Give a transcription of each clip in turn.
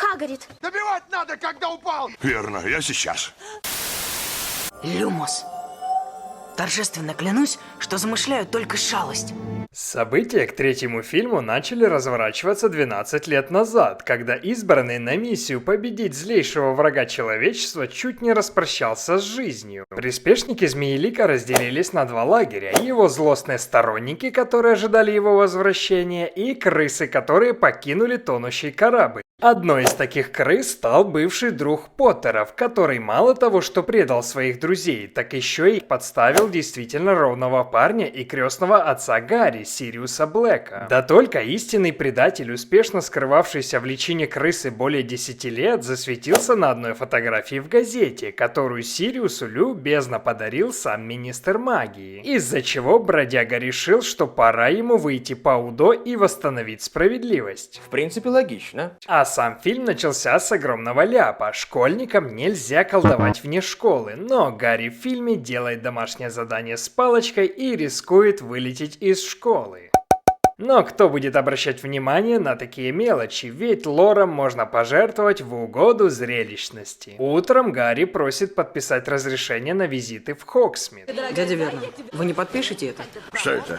Хагрид. Добивать надо, когда упал! Верно, я сейчас. Люмос. Торжественно клянусь, что замышляю только шалость. События к третьему фильму начали разворачиваться 12 лет назад, когда избранный на миссию победить злейшего врага человечества чуть не распрощался с жизнью. Приспешники Змеелика разделились на два лагеря: его злостные сторонники, которые ожидали его возвращения, и крысы, которые покинули тонущий корабль. Одной из таких крыс стал бывший друг Поттеров, который мало того, что предал своих друзей, так еще и подставил действительно ровного парня и крестного отца Гарри, Сириуса Блэка. Да только истинный предатель, успешно скрывавшийся в личине крысы более 10 лет, засветился на одной фотографии в газете, которую Сириусу любезно подарил сам министр магии. Из-за чего бродяга решил, что пора ему выйти по УДО и восстановить справедливость. В принципе, логично. А сам фильм начался с огромного ляпа. Школьникам нельзя колдовать вне школы, но Гарри в фильме делает домашнее задание с палочкой и рискует вылететь из школы. Но кто будет обращать внимание на такие мелочи, ведь лором можно пожертвовать в угоду зрелищности. Утром Гарри просит подписать разрешение на визиты в Хогсмит. Дядя Вернон, вы не подпишете это? Что это?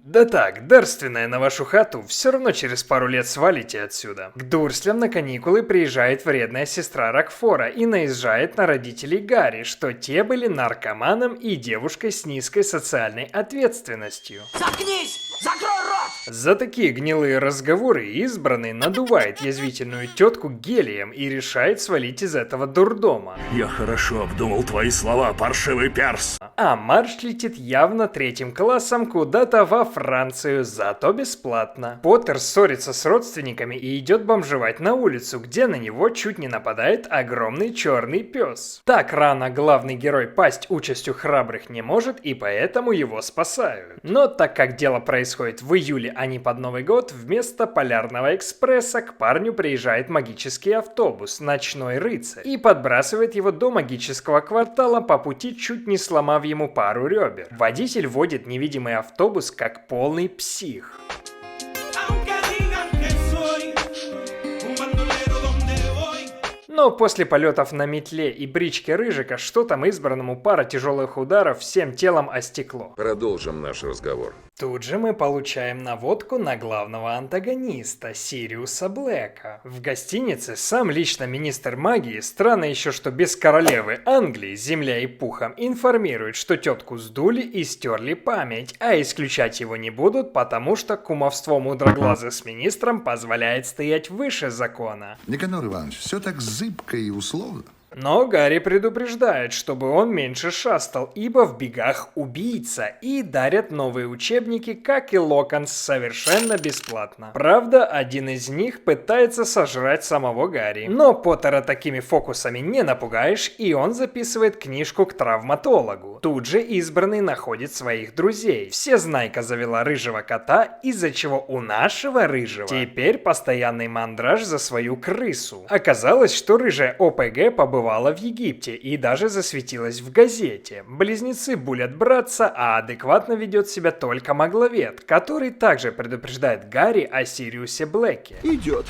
Да так, дарственное на вашу хату, все равно через пару лет свалите отсюда. К Дурслям на каникулы приезжает вредная сестра Рокфора и наезжает на родителей Гарри, что те были наркоманом и девушкой с низкой социальной ответственностью. Заткнись! Закрой рот! За такие гнилые разговоры избранный надувает язвительную тетку гелием и решает свалить из этого дурдома. Я хорошо обдумал твои слова, паршивый перс. А Марш летит явно третьим классом куда-то во Францию, зато бесплатно. Поттер ссорится с родственниками и идет бомжевать на улицу, где на него чуть не нападает огромный черный пес. Так рано главный герой пасть участью храбрых не может, и поэтому его спасают. Но так как дело происходит в июле, а не под Новый год, вместо Полярного экспресса к парню приезжает магический автобус «Ночной рыцарь» и подбрасывает его до магического квартала, по пути чуть не сломав ему пару ребер. Водитель водит невидимый автобус как полный псих. Но после полетов на метле и бричке Рыжика, что там избранному пара тяжелых ударов всем телом о стекло. Продолжим наш разговор. Тут же мы получаем наводку на главного антагониста, Сириуса Блэка. В гостинице сам лично министр магии, странно еще, что без королевы Англии, земля и пухом, информирует, что тетку сдули и стерли память, а исключать его не будут, потому что кумовство мудроглаза с министром позволяет стоять выше закона. Никанор Иванович, все так зыбко и условно. Но Гарри предупреждает, чтобы он меньше шастал, ибо в бегах убийца, и дарят новые учебники, как и Локонс, совершенно бесплатно. Правда, один из них пытается сожрать самого Гарри. Но Поттера такими фокусами не напугаешь, и он записывает книжку к травматологу. Тут же избранный находит своих друзей. Всезнайка завела рыжего кота, из-за чего у нашего рыжего теперь постоянный мандраж за свою крысу. Оказалось, что рыжая ОПГ побывала в Египте и даже засветилась в газете. Близнецы булят братца, а адекватно ведет себя только Магловед, который также предупреждает Гарри о Сириусе Блэке. Идет.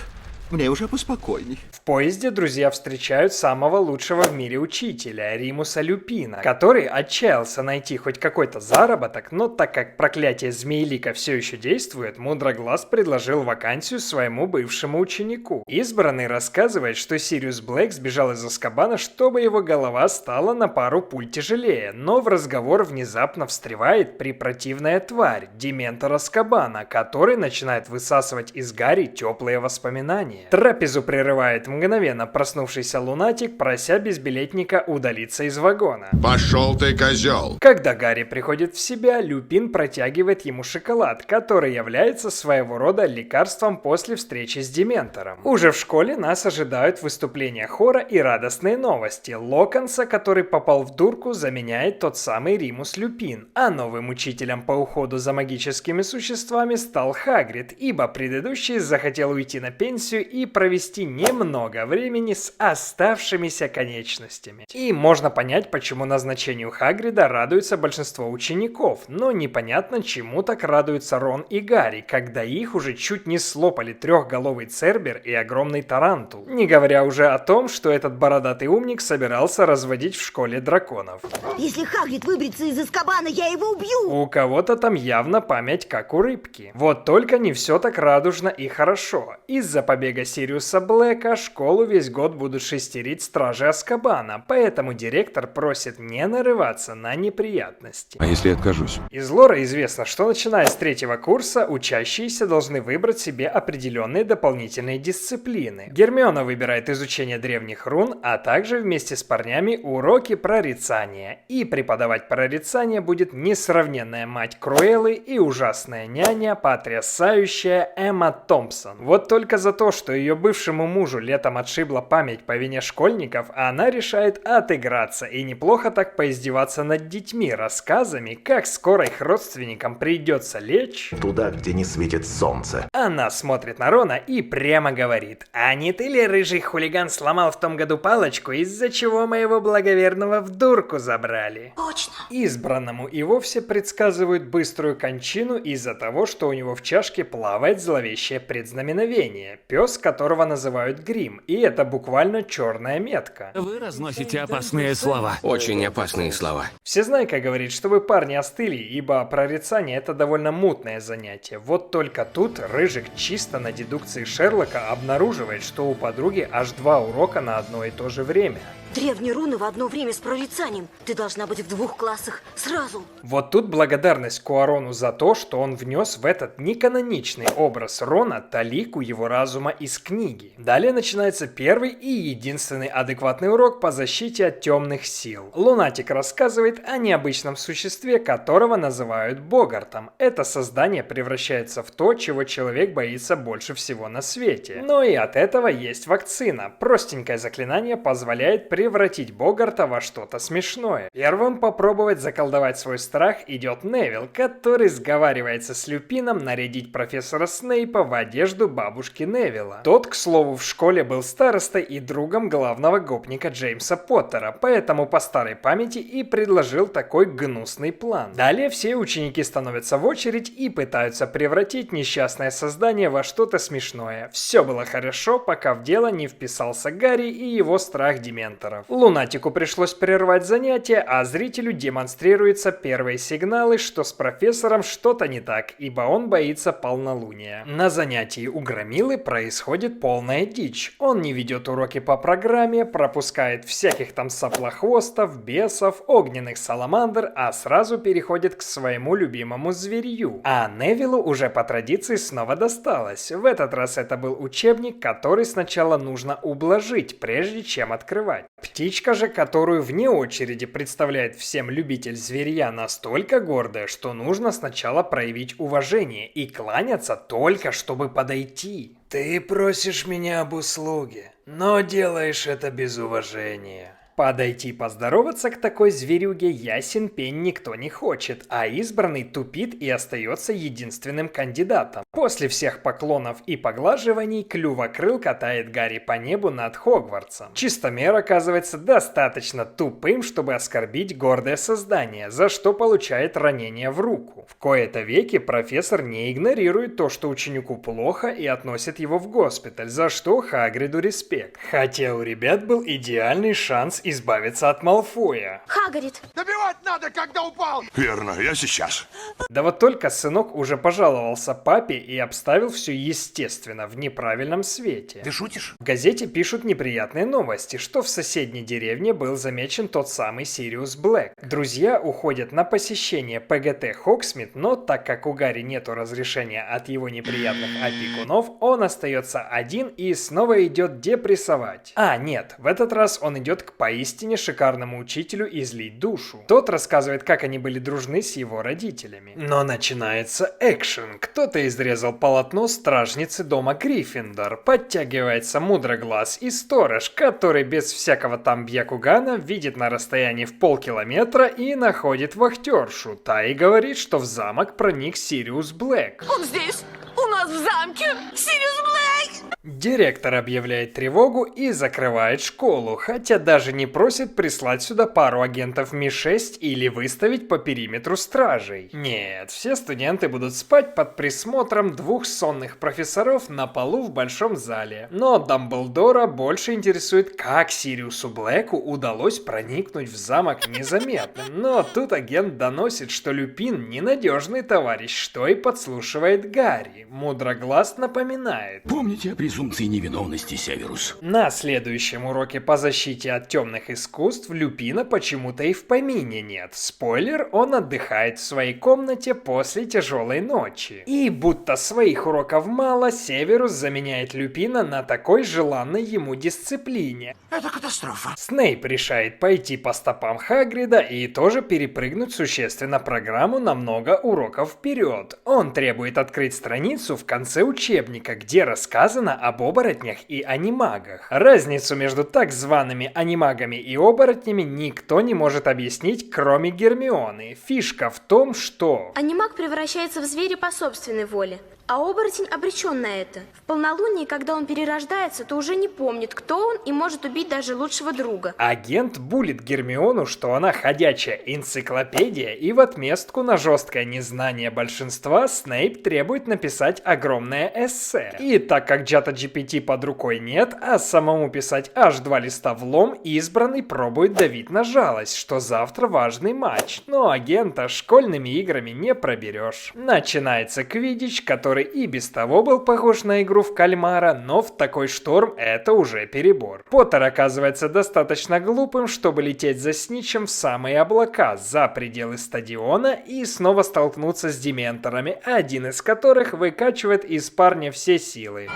Мне уже поспокойней. В поезде друзья встречают самого лучшего в мире учителя, Римуса Люпина, который отчаялся найти хоть какой-то заработок, но так как проклятие Змеелика все еще действует, Мудроглаз предложил вакансию своему бывшему ученику. Избранный рассказывает, что Сириус Блэк сбежал из Азкабана, чтобы его голова стала на пару пуль тяжелее, но в разговор внезапно встревает препротивная тварь, Дементор Азкабана, который начинает высасывать из Гарри теплые воспоминания. Трапезу прерывает мгновенно проснувшийся лунатик, прося безбилетника удалиться из вагона. Пошел ты, козел! Когда Гарри приходит в себя, Люпин протягивает ему шоколад, который является своего рода лекарством после встречи с Дементором. Уже в школе нас ожидают выступления хора и радостные новости. Локонса, который попал в дурку, заменяет тот самый Римус Люпин, а новым учителем по уходу за магическими существами стал Хагрид, ибо предыдущий захотел уйти на пенсию лекцию и провести немного времени с оставшимися конечностями. И можно понять, почему назначению Хагрида радуется большинство учеников, но непонятно, чему так радуются Рон и Гарри, когда их уже чуть не слопали трехголовый Цербер и огромный Тарантул. Не говоря уже о том, что этот бородатый умник собирался разводить в школе драконов. Если Хагрид выберется из Азкабана, я его убью! У кого-то там явно память как у рыбки. Вот только не все так радужно и хорошо. Из-за побега Сириуса Блэка школу весь год будут шестерить стражи Азкабана, поэтому директор просит не нарываться на неприятности. А если я откажусь? Из лора известно, что начиная с 3-го курса учащиеся должны выбрать себе определенные дополнительные дисциплины. Гермиона выбирает изучение древних рун, а также вместе с парнями уроки прорицания. И преподавать прорицание будет несравненная мать Круэллы и ужасная няня, потрясающая Эмма Томпсон. Вот только за то, что ее бывшему мужу летом отшибла память по вине школьников, она решает отыграться и неплохо так поиздеваться над детьми рассказами, как скоро их родственникам придется лечь туда, где не светит солнце. Она смотрит на Рона и прямо говорит: «А не ты ли, рыжий хулиган, сломал в том году палочку, из-за чего моего благоверного в дурку забрали?» Точно. Избранному и вовсе предсказывают быструю кончину из-за того, что у него в чашке плавает зловещее предзнаменовение, пес которого называют Грим, и это буквально черная метка. Вы разносите опасные слова. Очень опасные слова. Всезнайка говорит, чтобы парни остыли, ибо прорицание это довольно мутное занятие. Вот только тут Рыжик чисто на дедукции Шерлока обнаруживает, что у подруги аж 2 урока на одно и то же время. Древние руны в одно время с прорицанием. Ты должна быть в 2 классах сразу. Вот тут благодарность Куарону за то, что он внес в этот неканоничный образ Рона талику его разума из книги. Далее начинается первый и единственный адекватный урок по защите от темных сил. Лунатик рассказывает о необычном существе, которого называют Богартом. Это создание превращается в то, чего человек боится больше всего на свете. Но и от этого есть вакцина. Простенькое заклинание позволяет превратить Богарта во что-то смешное. Первым попробовать заколдовать свой страх идет Невилл, который сговаривается с Люпином нарядить профессора Снейпа в одежду бабушки Невилла. Тот, к слову, в школе был старостой и другом главного гопника Джеймса Поттера, поэтому по старой памяти и предложил такой гнусный план. Далее все ученики становятся в очередь и пытаются превратить несчастное создание во что-то смешное. Все было хорошо, пока в дело не вписался Гарри и его страх дементоров. Лунатику пришлось прервать занятие, а зрителю демонстрируются первые сигналы, что с профессором что-то не так, ибо он боится полнолуния. На занятии у Громилы происходит полная дичь. Он не ведет уроки по программе, пропускает всяких там соплохвостов, бесов, огненных саламандр, а сразу переходит к своему любимому зверью. А Невиллу уже по традиции снова досталось. В этот раз это был учебник, который сначала нужно ублажить, прежде чем открывать. Птичка же, которую вне очереди представляет всем любитель зверья, настолько гордая, что нужно сначала проявить уважение и кланяться только чтобы подойти. Ты просишь меня об услуге, но делаешь это без уважения. Подойти поздороваться к такой зверюге ясен пень никто не хочет, а избранный тупит и остается единственным кандидатом. После всех поклонов и поглаживаний Клювокрыл катает Гарри по небу над Хогвартсом. Чистомер оказывается достаточно тупым, чтобы оскорбить гордое создание, за что получает ранение в руку. В кои-то веки профессор не игнорирует то, что ученику плохо, и относит его в госпиталь, за что Хагриду респект. Хотя у ребят был идеальный шанс избавиться от Малфоя. Хагрид! Добивать надо, когда упал! Верно, я сейчас. Да вот только сынок уже пожаловался папе и обставил все естественно, в неправильном свете. Ты шутишь? В газете пишут неприятные новости, что в соседней деревне был замечен тот самый Сириус Блэк. Друзья уходят на посещение ПГТ Хогсмит, но так как у Гарри нету разрешения от его неприятных опекунов, он остается один и снова идет депрессовать. А, нет, в этот раз он идет к поистине шикарному учителю излить душу. Тот рассказывает, как они были дружны с его родителями. Но начинается экшен. Кто-то изрезал полотно стражницы дома Гриффиндор. Подтягивается Мудроглаз и сторож, который без всякого там Бьякугана видит на расстоянии в полкилометра и находит вахтершу. Та и говорит, что в замок проник Сириус Блэк. Он здесь! У нас в замке! Сириус Блэк! Директор объявляет тревогу и закрывает школу, хотя даже не просит прислать сюда пару агентов Ми-6 или выставить по периметру стражей. Нет, все студенты будут спать под присмотром двух сонных профессоров на полу в большом зале. Но Дамблдора больше интересует, как Сириусу Блэку удалось проникнуть в замок незаметно. Но тут агент доносит, что Люпин ненадежный товарищ, что и подслушивает Гарри. Мудроглаз напоминает: Помните о презумпции невиновности, Северус? на следующем уроке по защите от темных искусств Люпина почему-то и в помине нет. Спойлер, он отдыхает в своей комнате после тяжелой ночи. И будто своих уроков мало, Северус заменяет Люпина на такой желанной ему дисциплине. Это катастрофа. Снейп решает пойти по стопам Хагрида и тоже перепрыгнуть существенно программу на много уроков вперед. Он требует открыть страницу в конце учебника, где рассказано об оборотнях и анимагах. Разницу между так зваными анимагами и оборотнями никто не может объяснить, кроме Гермионы. Фишка в том, что... Анимаг превращается в зверя по собственной воле, а оборотень обречен на это. В полнолуние, когда он перерождается, то уже не помнит, кто он, и может убить даже лучшего друга. Агент булит Гермиону, что она ходячая энциклопедия, и в отместку на жесткое незнание большинства Снейп требует написать огромное эссе. И так как чата GPT под рукой нет, а самому писать аж 2 листа влом, избранный пробует давить на жалость, что завтра важный матч. Но агента школьными играми не проберешь. Начинается квиддич, который и без того был похож на игру в кальмара, но в такой шторм это уже перебор. Поттер оказывается достаточно глупым, чтобы лететь за Снитчем в самые облака, за пределы стадиона и снова столкнуться с дементорами, один из которых выкачивает из парня все силы.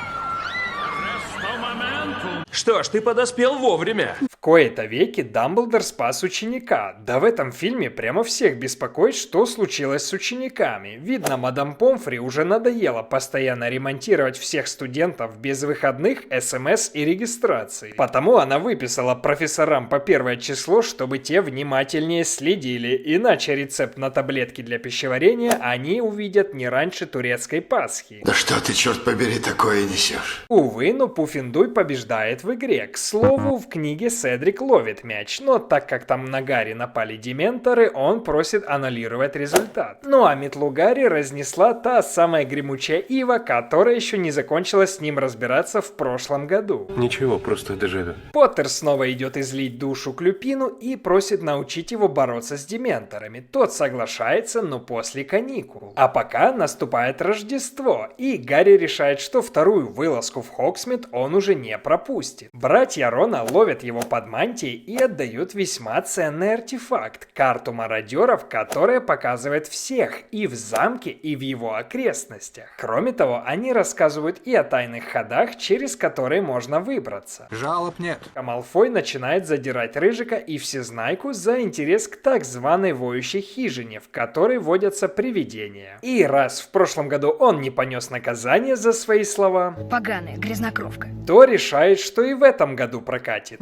Что ж, ты подоспел вовремя. В кои-то веки Дамблдор спас ученика. Да в этом фильме прямо всех беспокоит, что случилось с учениками. Видно, мадам Помфри уже надоело постоянно ремонтировать всех студентов без выходных, СМС и регистрации. Потому она выписала профессорам по 1 число, чтобы те внимательнее следили, иначе рецепт на таблетки для пищеварения они увидят не раньше турецкой Пасхи. Да что ты, черт побери, такое несешь? Увы, но Пуффендуй побеждает в игре. К слову, в книге Седрик ловит мяч, но так как там на Гарри напали дементоры, он просит аннулировать результат. Ну а метлу Гарри разнесла та самая гремучая ива, которая еще не закончила с ним разбираться в прошлом году. Ничего, просто дежавю. Поттер снова идет излить душу к Люпину и просит научить его бороться с дементорами. Тот соглашается, но после каникул. А пока наступает Рождество, и Гарри решает, что вторую вылазку в Хогсмит он уже не пропустит. Братья Рона ловят его под мантией и отдают весьма ценный артефакт – карту мародеров, которая показывает всех и в замке, и в его окрестностях. Кроме того, они рассказывают и о тайных ходах, через которые можно выбраться. Жалоб нет. А Малфой начинает задирать Рыжика и Всезнайку за интерес к так званой воющей хижине, в которой водятся привидения. И раз в прошлом году он не понес наказание за свои слова, Поганая грязнокровка. то решает, что и в этом году прокатит.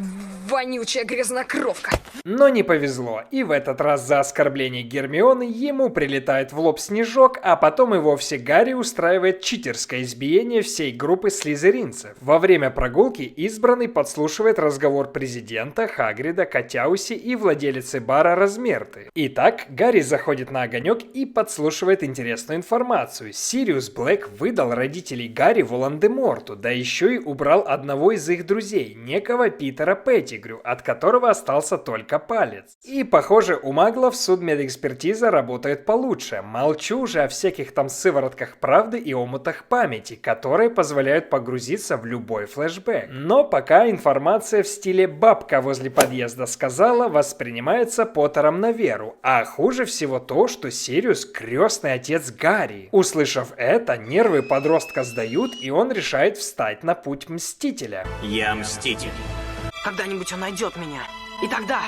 Вонючая грязнокровка. Но не повезло, и в этот раз за оскорбление Гермионы ему прилетает в лоб снежок, а потом и вовсе Гарри устраивает читерское избиение всей группы слизеринцев. Во время прогулки избранный подслушивает разговор президента, Хагрида, Котяуси и владелицы бара Размерты. Итак, Гарри заходит на огонек и подслушивает интересную информацию. Сириус Блэк выдал родителей Гарри Волан-де-Морту, да еще и убрал одного из их друзей, некого Питера Петтигрю, от которого остался только палец. И, похоже, у маглов судмедэкспертиза работает получше. Молчу уже о всяких там сыворотках правды и омутах памяти, которые позволяют погрузиться в любой флешбэк. Но пока информация в стиле «бабка возле подъезда сказала» воспринимается Поттером на веру. А хуже всего то, что Сириус — крестный отец Гарри. Услышав это, нервы подростка сдают, и он решает встать на путь Мстителя. Я Мститель. Когда-нибудь он найдет меня. И тогда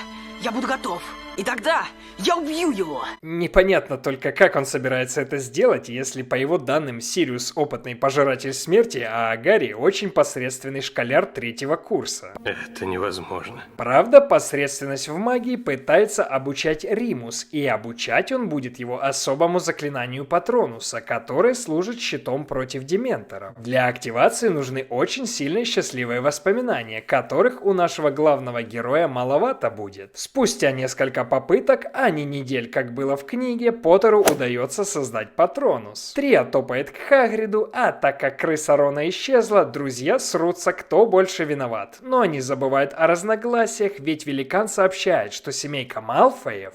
я буду готов. И тогда я убью его. Непонятно только, как он собирается это сделать, если, по его данным, Сириус опытный пожиратель смерти, а Гарри очень посредственный школяр 3-го курса. Это невозможно. Правда, посредственность в магии пытается обучать Римус, и обучать он будет его особому заклинанию Патронуса, которое служит щитом против дементоров. Для активации нужны очень сильные счастливые воспоминания, которых у нашего главного героя маловато будет. Спустя несколько попыток, а не недель, как было в книге, Поттеру удается создать Патронус. Трио топает к Хагриду, а так как крыса Рона исчезла, друзья срутся, кто больше виноват. Но они забывают о разногласиях, ведь великан сообщает, что семейка Малфоев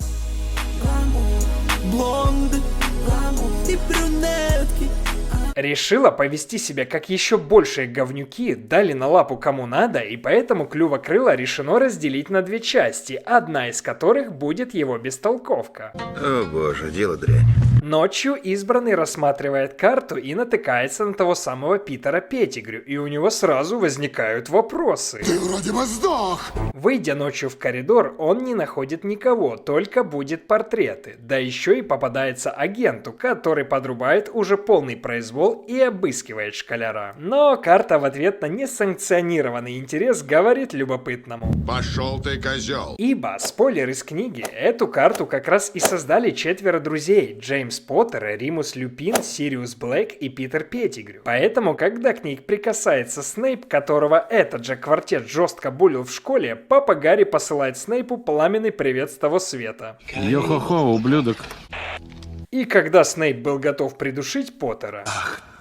решила повести себя как еще большие говнюки, дали на лапу кому надо, и поэтому Клювокрыла решено разделить на 2 части, одна из которых будет его бестолковка. О боже, дело дрянь. Ночью избранный рассматривает карту и натыкается на того самого Питера Петтигрю, и у него сразу возникают вопросы. Ты вроде бы сдох. Выйдя ночью в коридор, он не находит никого, только будет портреты. Да еще и попадается агенту, который подрубает уже полный произвол и обыскивает школяра. Но карта в ответ на несанкционированный интерес говорит любопытному: Пошел ты, козел. ибо, спойлер из книги, эту карту как раз и создали 4 друзей: Джеймс Поттер, Римус Люпин, Сириус Блэк и Питер Петтигрю. Поэтому, когда к ней прикасается Снейп, которого этот же квартет жестко булил в школе, папа Гарри посылает Снейпу пламенный привет с того света. Йо-хо-хо, ублюдок. И когда Снейп был готов придушить Поттера,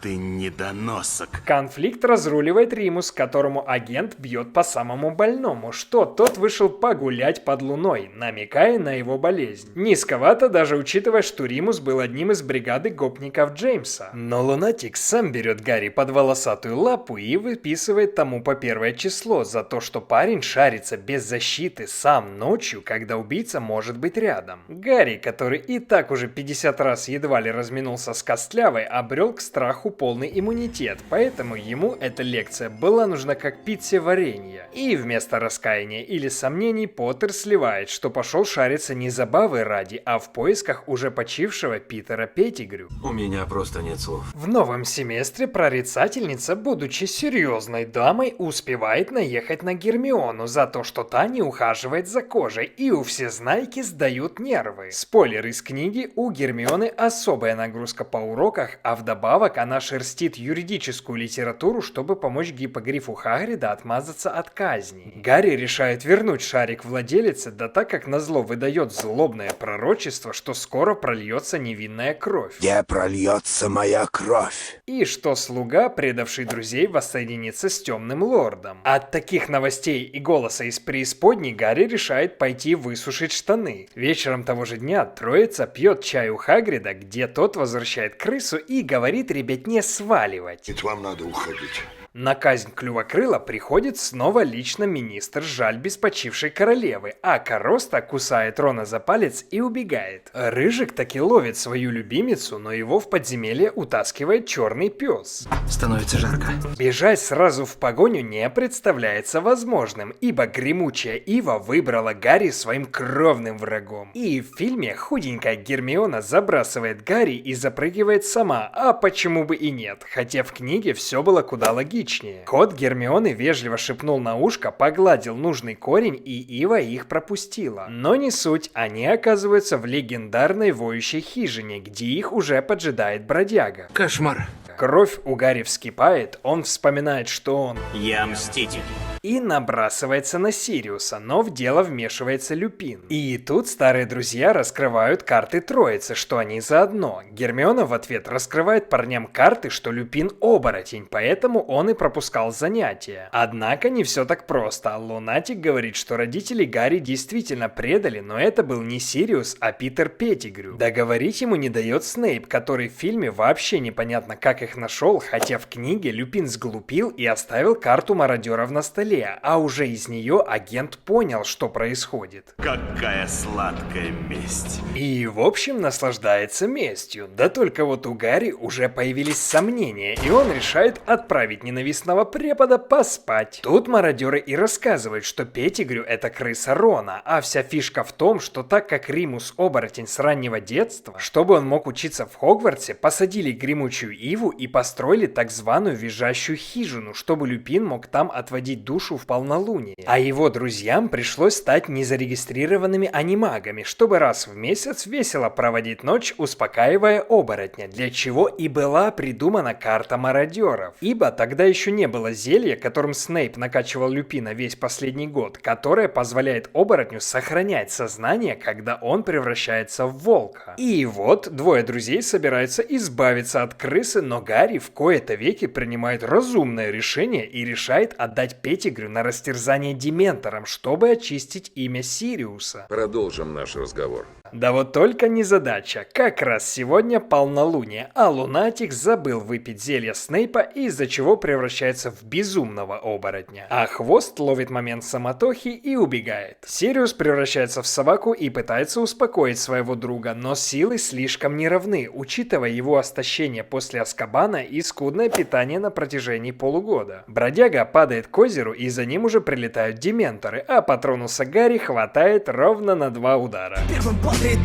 Ты недоносок. конфликт разруливает Римус, которому агент бьет по самому больному, что тот вышел погулять под луной, намекая на его болезнь. Низковато, даже учитывая, что Римус был одним из бригады гопников Джеймса. Но лунатик сам берет Гарри под волосатую лапу и выписывает тому по 1 число за то, что парень шарится без защиты сам ночью, когда убийца может быть рядом. Гарри, который и так уже 50 раз едва ли разминулся с Костлявой, обрел к страху полный иммунитет, поэтому ему эта лекция была нужна как питье варенья. И вместо раскаяния или сомнений Поттер сливает, что пошел шариться не забавы ради, а в поисках уже почившего Питера Петтигрю. У меня просто нет слов. В новом семестре прорицательница, будучи серьезной дамой, успевает наехать на Гермиону за то, что та не ухаживает за кожей, и у всезнайки сдают нервы. Спойлер из книги: у Гермионы особая нагрузка по уроках, а вдобавок она шерстит юридическую литературу, чтобы помочь гиппогрифу Хагрида отмазаться от казни. Гарри решает вернуть шарик владелице, да так как назло выдает злобное пророчество, что скоро прольется невинная кровь. Где прольется моя кровь? И что слуга, предавший друзей, воссоединится с темным лордом. От таких новостей и голоса из преисподней Гарри решает пойти высушить штаны. Вечером того же дня троица пьет чай у Хагрида, где тот возвращает крысу и говорит ребятне сваливать. Ведь вам надо уходить. На казнь Клювокрыла приходит снова лично министр жаль без почившей королевы, а Короста кусает Рона за палец и убегает. Рыжик таки ловит свою любимицу, но его в подземелье утаскивает черный пес. Становится жарко. Бежать сразу в погоню не представляется возможным, ибо гремучая ива выбрала Гарри своим кровным врагом. И в фильме худенькая Гермиона забрасывает Гарри и запрыгивает сама, а почему бы и нет, хотя в книге все было куда логичнее. Кот Гермионы вежливо шепнул на ушко, погладил нужный корень, и ива их пропустила. Но не суть, они оказываются в легендарной воющей хижине, где их уже поджидает бродяга. Кошмар. Кровь у Гарри вскипает, он вспоминает, что он... Я мститель. И набрасывается на Сириуса, но в дело вмешивается Люпин. И тут старые друзья раскрывают карты троицы, что они заодно. Гермиона в ответ раскрывает парням карты, что Люпин оборотень, поэтому он и пропускал занятия. Однако не все так просто. Лунатик говорит, что родители Гарри действительно предали, но это был не Сириус, а Питер Петтигрю. Договорить ему не дает Снейп, который в фильме вообще непонятно как их нашел, хотя в книге Люпин сглупил и оставил карту мародеров на столе. земле, а уже из нее агент понял, что происходит. Какая сладкая месть. И, в общем, наслаждается местью. Да только вот у Гарри уже появились сомнения, и он решает отправить ненавистного препода поспать. Тут мародеры и рассказывают, что Петтигрю — это крыса Рона, а вся фишка в том, что так как Римус оборотень с раннего детства, чтобы он мог учиться в Хогвартсе, посадили гремучую иву и построили так званую визжащую хижину, чтобы Люпин мог там отводить душу в полнолуние. А его друзьям пришлось стать незарегистрированными анимагами, чтобы раз в месяц весело проводить ночь, успокаивая оборотня, для чего и была придумана карта мародеров. Ибо тогда еще не было зелья, которым Снейп накачивал Люпина весь последний год, которое позволяет оборотню сохранять сознание, когда он превращается в волка. И вот двое друзей собираются избавиться от крысы, но Гарри в кои-то веки принимает разумное решение и решает отдать Петтигрю на растерзание дементорам, чтобы очистить имя Сириуса. Продолжим наш разговор. Да вот только незадача. Как раз сегодня полнолуние, а Лунатик забыл выпить зелье Снейпа, из-за чего превращается в безумного оборотня. А Хвост ловит момент самотохи и убегает. Сириус превращается в собаку и пытается успокоить своего друга, но силы слишком неравны, учитывая его истощение после Азкабана и скудное питание на протяжении полугода. Бродяга падает к озеру, и за ним уже прилетают дементоры, а Патронуса Гарри хватает ровно на 2 удара.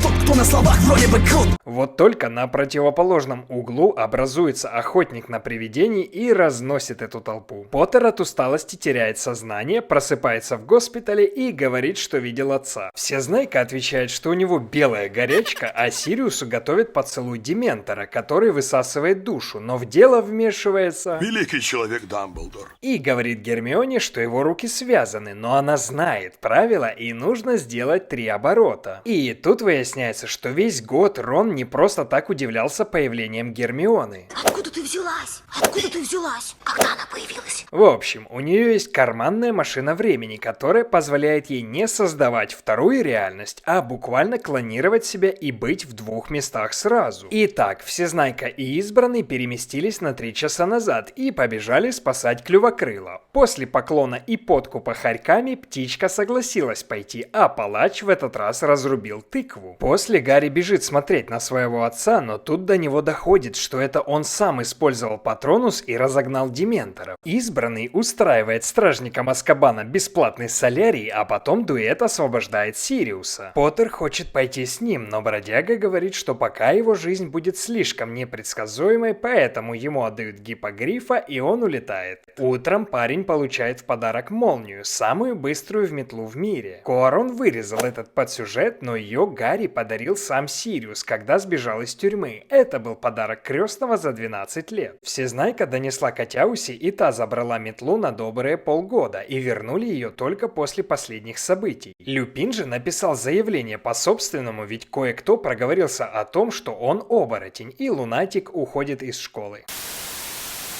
Тот, кто на словах вроде бы крут. Вот только на противоположном углу образуется охотник на привидений и разносит эту толпу. Поттер от усталости теряет сознание, просыпается в госпитале и говорит, что видел отца. Всезнайка отвечает, что у него белая горячка, а Сириусу готовит поцелуй дементора, который высасывает душу, но в дело вмешивается... Великий человек Дамблдор. И говорит Гермионе, что его руки связаны, но она знает правила и нужно сделать 3 оборота. И тут выясняется, что весь год Рон не просто так удивлялся появлением Гермионы. Откуда ты взялась? Откуда ты взялась? Когда она появилась? В общем, у нее есть карманная машина времени, которая позволяет ей не создавать вторую реальность, а буквально клонировать себя и быть в 2 местах сразу. Итак, Всезнайка и Избранный переместились на 3 часа назад и побежали спасать Клювокрыла. После поклона и подкупа хорьками птичка согласилась пойти, а палач в этот раз разрубил тыкву. После Гарри бежит смотреть на своего отца, но тут до него доходит, что это он сам использовал Патронус и разогнал дементоров. Избранный устраивает стражникам Азкабана бесплатный солярий, а потом дуэт освобождает Сириуса. Поттер хочет пойти с ним, но бродяга говорит, что пока его жизнь будет слишком непредсказуемой, поэтому ему отдают гиппогрифа и он улетает. Утром парень получает в подарок молнию, самую быструю метлу в мире. Куарон вырезал этот подсюжет, но ее Гарри подарил сам Сириус, когда сбежал из тюрьмы. Это был подарок крестного за 12 лет. Всезнайка донесла Котяуси, и та забрала метлу на добрые полгода, и вернули ее только после последних событий. Люпин же написал заявление по собственному, ведь кое-кто проговорился о том, что он оборотень, и Лунатик уходит из школы.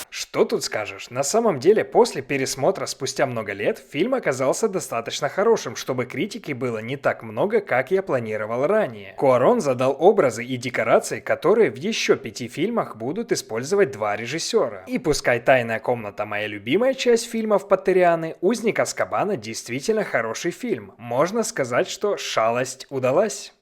Что тут скажешь? На самом деле, после пересмотра спустя много лет, фильм оказался достаточно хорошим, чтобы критики было не так много, как я планировал ранее. Куарон задал образы и декорации, которые в еще 5 фильмах будут использовать 2 режиссера. И пускай «Тайная комната» моя любимая часть фильмов Поттерианы, «Узник Азкабана» действительно хороший фильм. Можно сказать, что шалость удалась.